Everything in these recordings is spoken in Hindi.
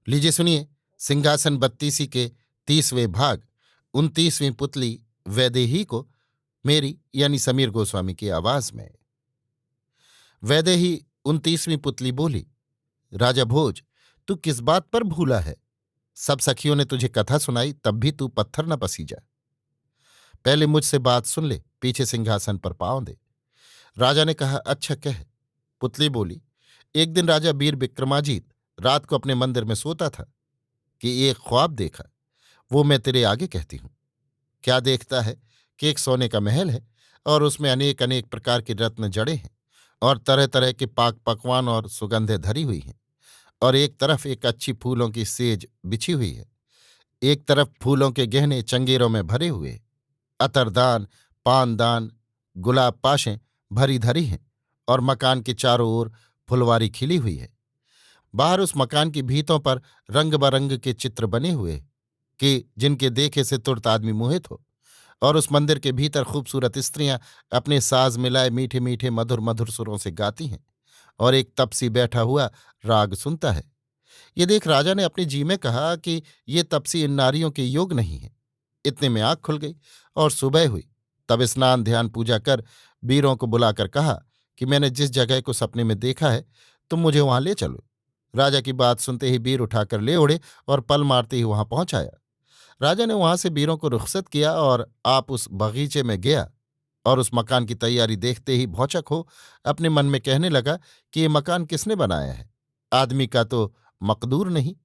लीजिए सुनिए सिंहासन बत्तीसी के 30वें भाग 29वीं पुतली वैदेही को मेरी यानी समीर गोस्वामी की आवाज में। वैदेही 29वीं पुतली बोली, राजा भोज, तू किस बात पर भूला है? सब सखियों ने तुझे कथा सुनाई, तब भी तू पत्थर न पसीजा। पहले मुझसे बात सुन ले, पीछे सिंहासन पर पाँव दे। राजा ने कहा, अच्छा कह। पुतली बोली, एक दिन राजा वीर विक्रमाजीत रात को अपने मंदिर में सोता था कि एक ख्वाब देखा। वो मैं तेरे आगे कहती हूं। क्या देखता है कि एक सोने का महल है और उसमें अनेक अनेक प्रकार के रत्न जड़े हैं और तरह तरह के पाक पकवान और सुगंधें धरी हुई हैं। और एक तरफ एक अच्छी फूलों की सेज बिछी हुई है, एक तरफ फूलों के गहने चंगेरों में भरे हुए, अतरदान, पानदान, गुलाब पाशें भरी धरी हैं और मकान के चारों ओर फुलवारी खिली हुई है। बाहर उस मकान की भीतों पर रंग बरंग के चित्र बने हुए कि जिनके देखे से तुरंत आदमी मोहित हो। और उस मंदिर के भीतर खूबसूरत स्त्रियां अपने साज मिलाए मीठे मीठे मधुर मधुर सुरों से गाती हैं और एक तपसी बैठा हुआ राग सुनता है। ये देख राजा ने अपने जी में कहा कि ये तपसी इन नारियों के योग नहीं है। इतने में आँख खुल गई और सुबह हुई। तब स्नान ध्यान पूजा कर वीरों को बुलाकर कहा कि मैंने जिस जगह को सपने में देखा है, तुम मुझे वहां ले चलो। राजा की बात सुनते ही वीर उठाकर ले उड़े और पल मारते ही वहां पहुंचाया। राजा ने वहां से वीरों को रुखसत किया और आप उस बगीचे में गया और उस मकान की तैयारी देखते ही भौचक हो अपने मन में कहने लगा कि ये मकान किसने बनाया है? आदमी का तो मकदूर नहीं,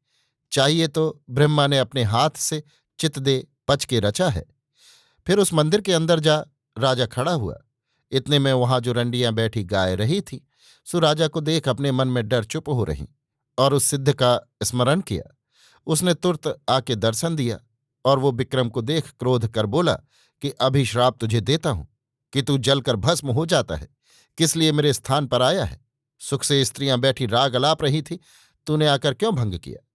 चाहिए तो ब्रह्मा ने अपने हाथ से चित दे पच के रचा है। फिर उस मंदिर के अंदर जा राजा खड़ा हुआ। इतने में वहां जो रंडियां बैठी गाय रही थीं, सो राजा को देख अपने मन में डर चुप हो रही और उस सिद्ध का स्मरण किया। उसने तुरंत आके दर्शन दिया और वो विक्रम को देख क्रोध कर बोला कि अभी श्राप तुझे देता हूं कि तू जलकर भस्म हो जाता है। किस लिए मेरे स्थान पर आया है? सुख से स्त्रियां बैठी राग अलाप रही थी, तूने आकर क्यों भंग किया?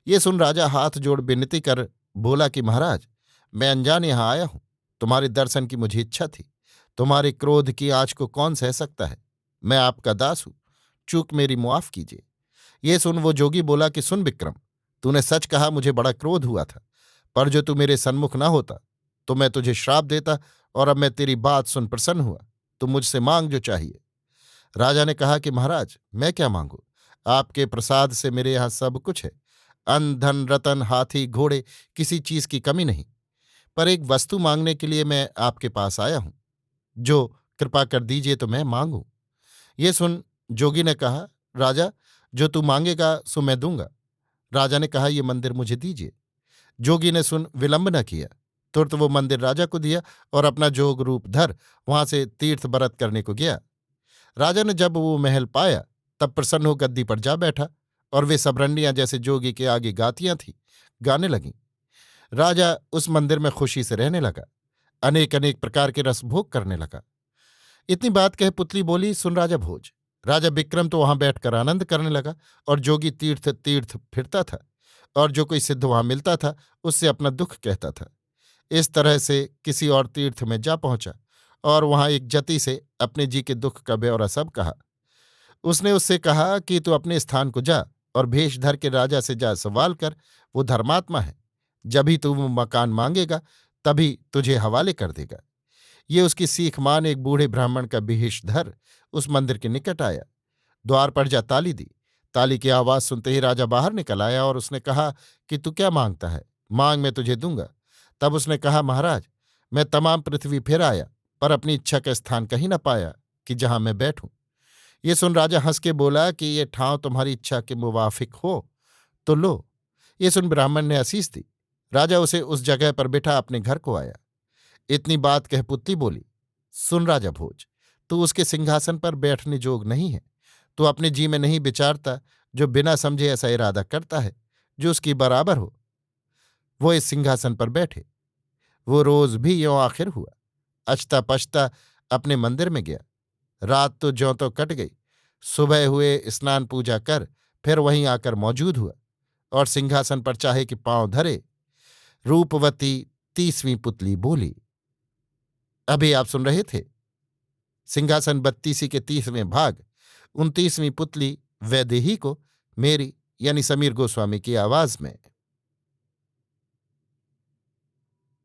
ये सुन राजा हाथ जोड़ विनती कर बोला कि महाराज, मैं अनजान यहां आया हूं। तुम्हारे दर्शन की मुझे इच्छा थी। तुम्हारे क्रोध की आँच को कौन सह सकता है? मैं आपका दास हूं, चूक मेरी मुआफ कीजिए। ये सुन वो जोगी बोला कि सुन विक्रम, तूने सच कहा, मुझे बड़ा क्रोध हुआ था, पर जो तू मेरे सन्मुख न होता तो मैं तुझे श्राप देता, और अब मैं तेरी बात सुन प्रसन्न हुआ। तुम मुझसे मांग जो चाहिए। राजा ने कहा कि महाराज, मैं क्या मांगू? आपके प्रसाद से मेरे यहाँ सब कुछ है। अन्न धन रतन हाथी घोड़े, किसी चीज की कमी नहीं। पर एक वस्तु मांगने के लिए मैं आपके पास आया हूं, जो कृपा कर दीजिए तो मैं मांगू। ये सुन जोगी ने कहा, राजा, जो तू मांगेगा सो मैं दूंगा। राजा ने कहा, ये मंदिर मुझे दीजिए। जोगी ने सुन विलंब न किया, तुरंत वो मंदिर राजा को दिया और अपना जोग रूप धर वहां से तीर्थ बरत करने को गया। राजा ने जब वो महल पाया तब प्रसन्न हो गद्दी पर जा बैठा और वे सब रंडियां जैसे जोगी के आगे गातियां थीं, गाने लगीं। राजा उस मंदिर में खुशी से रहने लगा, अनेक अनेक प्रकार के रस भोग करने लगा। इतनी बात कह पुतली बोली, सुन राजा भोज, राजा विक्रम तो वहां बैठकर आनंद करने लगा और जोगी तीर्थ तीर्थ फिरता था और जो कोई सिद्ध वहां मिलता था उससे अपना दुख कहता था। इस तरह से किसी और तीर्थ में जा पहुंचा और वहां एक जति से अपने जी के दुख का ब्यौरा सब कहा। उसने उससे कहा कि तू अपने स्थान को जा और भेष धर के राजा से जा सवाल कर, वो धर्मात्मा है। जब ही तू वो मकान मांगेगा तभी तुझे हवाले कर देगा। ये उसकी सीख मान एक बूढ़े ब्राह्मण का भेषधर उस मंदिर के निकट आया। द्वार पर जा ताली दी। ताली की आवाज सुनते ही राजा बाहर निकल आया और उसने कहा कि तू क्या मांगता है? मांग, मैं तुझे दूंगा। तब उसने कहा, महाराज, मैं तमाम पृथ्वी फिर आया पर अपनी इच्छा का स्थान कहीं न पाया कि जहां मैं बैठूं। ये सुन राजा हंस के बोला कि ये ठाव तुम्हारी इच्छा के मुवाफिक हो तो लो। ये सुन ब्राह्मण ने आशीष दी। राजा उसे उस जगह पर बिठा अपने घर को आया। इतनी बात कह पुतली बोली, सुन राजा भोज, तू उसके सिंहासन पर बैठने जोग नहीं है। तू अपने जी में नहीं विचारता, जो बिना समझे ऐसा इरादा करता है जो उसकी बराबर हो वो इस सिंहासन पर बैठे। वो रोज भी यों आखिर हुआ। अचता पचता अपने मंदिर में गया। रात तो ज्यों तो कट गई। सुबह हुए स्नान पूजा कर फिर वहीं आकर मौजूद हुआ और सिंहासन पर चाहे कि पांव धरे। रूपवती 30वीं पुतली बोली। अभी आप सुन रहे थे सिंहासन बत्तीसी के 30वें भाग 29वीं पुतली वैदेही को मेरी यानी समीर गोस्वामी की आवाज में।